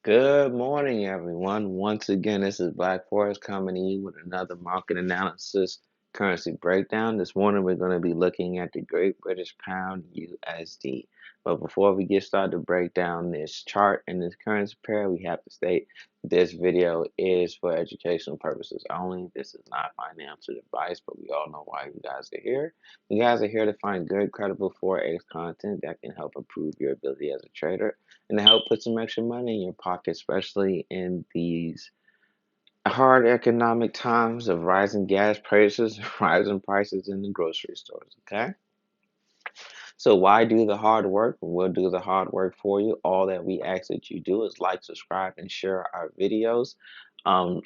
Good morning, everyone. Once again, this is Black Forest coming to you with another market analysis currency breakdown. This morning, we're going to be looking at the Great British Pound USD. But before we get started to break down this chart and this currency pair, we have to state this video is for educational purposes only. This is not financial advice, but we all know why you guys are here. You guys are here to find good, credible Forex content that can help improve your ability as a trader and to help put some extra money in your pocket, especially in these hard economic times of rising gas prices, rising prices in the grocery stores. Okay. So why do the hard work? We'll do the hard work for you. All that we ask that you do is like, subscribe, and share our videos.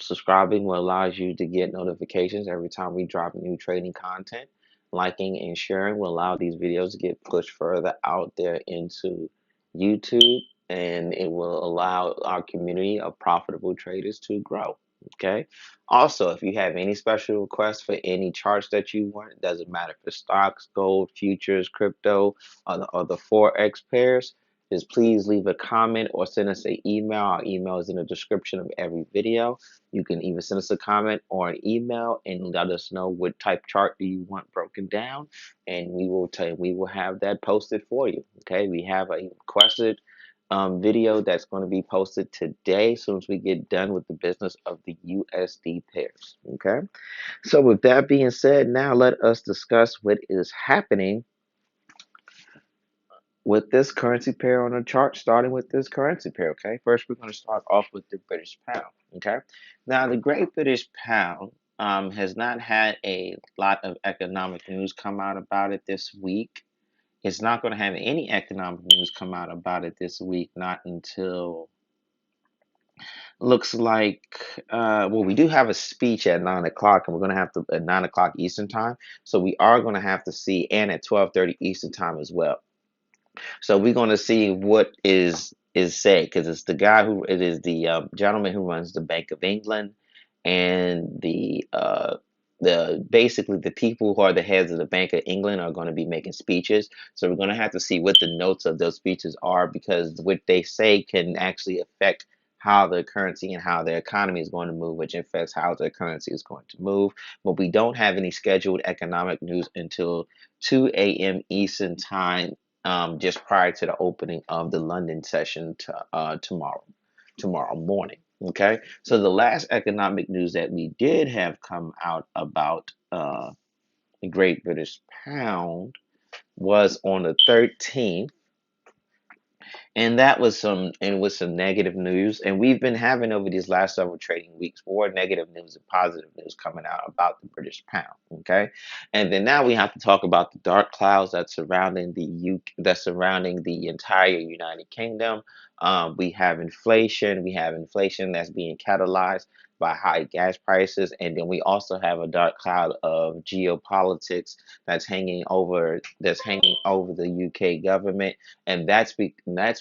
Subscribing will allow you to get notifications every time we drop new trading content. Liking and sharing will allow these videos to get pushed further out there into YouTube, and it will allow our community of profitable traders to grow. Okay. Also, if you have any special requests for any charts that you want, it doesn't matter if it's stocks, gold, futures, crypto, or the Forex pairs, just please leave a comment or send us an email. Our email is in the description of every video. You can either send us a comment or an email and let us know what type chart do you want broken down, and we will have that posted for you. Okay, we have a requested video that's going to be posted today as soon as we get done with the business of the USD pairs. Okay, so with that being said, now let us discuss what is happening with this currency pair on the chart, starting with this currency pair. Okay, first we're going to start off with the British pound. Okay, now the Great British Pound has not had a lot of economic news come out about it this week. It's not going to have any economic news come out about it this week, not until looks like well, we do have a speech at 9 o'clock, and we're going to have to at 9 o'clock Eastern time. So we are going to have to see, and at 12:30 Eastern time as well. So we're going to see what is said, because it's the guy who it is the gentleman who runs the Bank of England, and the basically the people who are the heads of the Bank of England are going to be making speeches. So we're going to have to see what the notes of those speeches are, because what they say can actually affect how the currency and how the economy is going to move, which affects how the currency is going to move. But we don't have any scheduled economic news until 2 a.m. Eastern time, just prior to the opening of the London session tomorrow morning. Okay, so the last economic news that we did have come out about the Great British Pound was on the 13th, and that was some negative news. And we've been having over these last several trading weeks more negative news and positive news coming out about the British pound. Okay, and then now we have to talk about the dark clouds that's surrounding that's surrounding the entire United Kingdom. We have inflation. We have inflation that's being catalyzed by high gas prices, and then we also have a dark cloud of geopolitics that's hanging over the UK government, and that's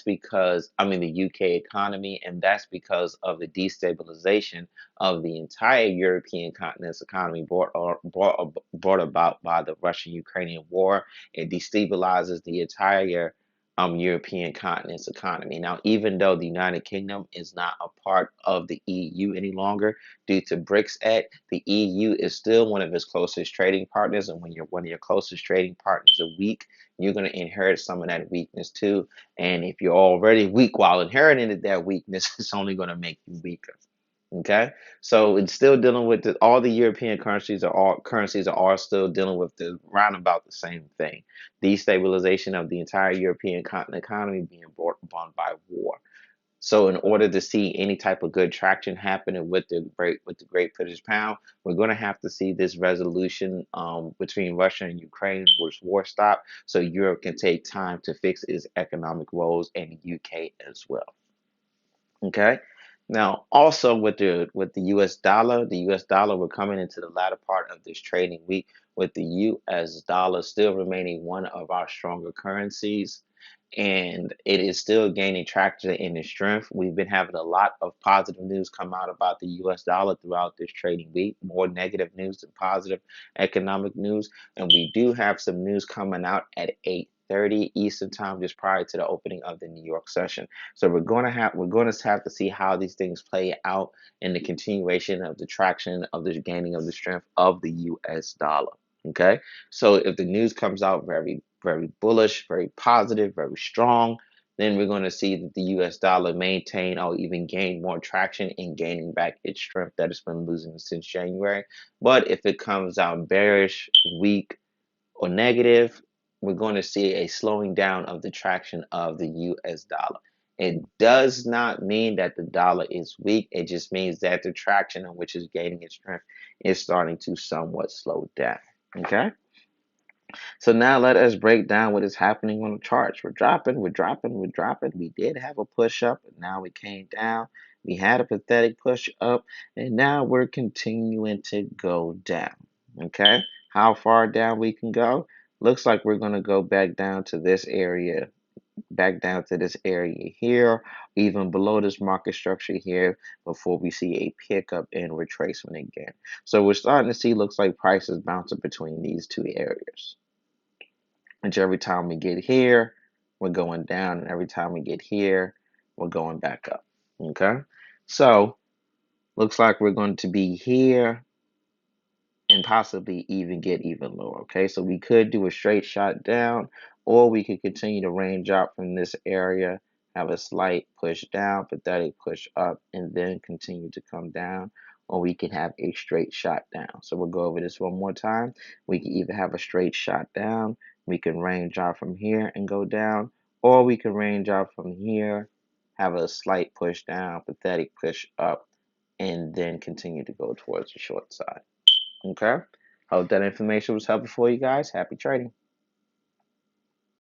because, I mean, the UK economy, and that's because of the destabilization of the entire European continent's economy brought about by the Russian-Ukrainian war. It destabilizes the entire European continent's economy. Now, even though the United Kingdom is not a part of the EU any longer due to BRICS Act, the EU is still one of its closest trading partners, and when one of your closest trading partners are weak, you're going to inherit some of that weakness too. And if you're already weak while inheriting that weakness, it's only going to make you weaker. Okay, so it's still dealing with all the European currencies are all still dealing with the round about the same thing: destabilization of the entire European continent economy being brought upon by war. So in order to see any type of good traction happening with the Great British Pound, we're going to have to see this resolution between Russia and Ukraine, which war stop, so Europe can take time to fix its economic woes, and the UK as well. Okay. Now, also with the U.S. dollar, we're coming into the latter part of this trading week with the U.S. dollar still remaining one of our stronger currencies, and it is still gaining traction in its strength. We've been having a lot of positive news come out about the U.S. dollar throughout this trading week, more negative news than positive economic news, and we do have some news coming out at 8:30. 8:30 Eastern time, just prior to the opening of the New York session. So we're going to have to see how these things play out in the continuation of the traction of the gaining of the strength of the U.S. dollar. Okay, so if the news comes out very, very bullish, very positive, very strong, then we're going to see that the US dollar maintain or even gain more traction in gaining back its strength that it's been losing since January. But if it comes out bearish, weak, or negative, we're going to see a slowing down of the traction of the US dollar. It does not mean that the dollar is weak. It just means that the traction on which is gaining its strength is starting to somewhat slow down. Okay? So now let us break down what is happening on the charts. We're dropping, we're dropping, we're dropping. We did have a push up, but now we came down. We had a pathetic push up, and now we're continuing to go down. Okay, how far down we can go? Looks like we're going to go back down to this area, back down to this area here, even below this market structure here, before we see a pickup in retracement again. So we're starting to see, looks like prices bouncing between these two areas. Which every time we get here, we're going down, and every time we get here, we're going back up. Okay, so looks like we're going to be here and possibly even get even lower. Okay, so we could do a straight shot down, or we could continue to range out from this area, have a slight push down, pathetic push up, and then continue to come down, or we can have a straight shot down. So we'll go over this one more time. We can either have a straight shot down, we can range out from here and go down, or we can range out from here, have a slight push down, pathetic push up, and then continue to go towards the short side. Okay. Hope that information was helpful for you guys. Happy trading.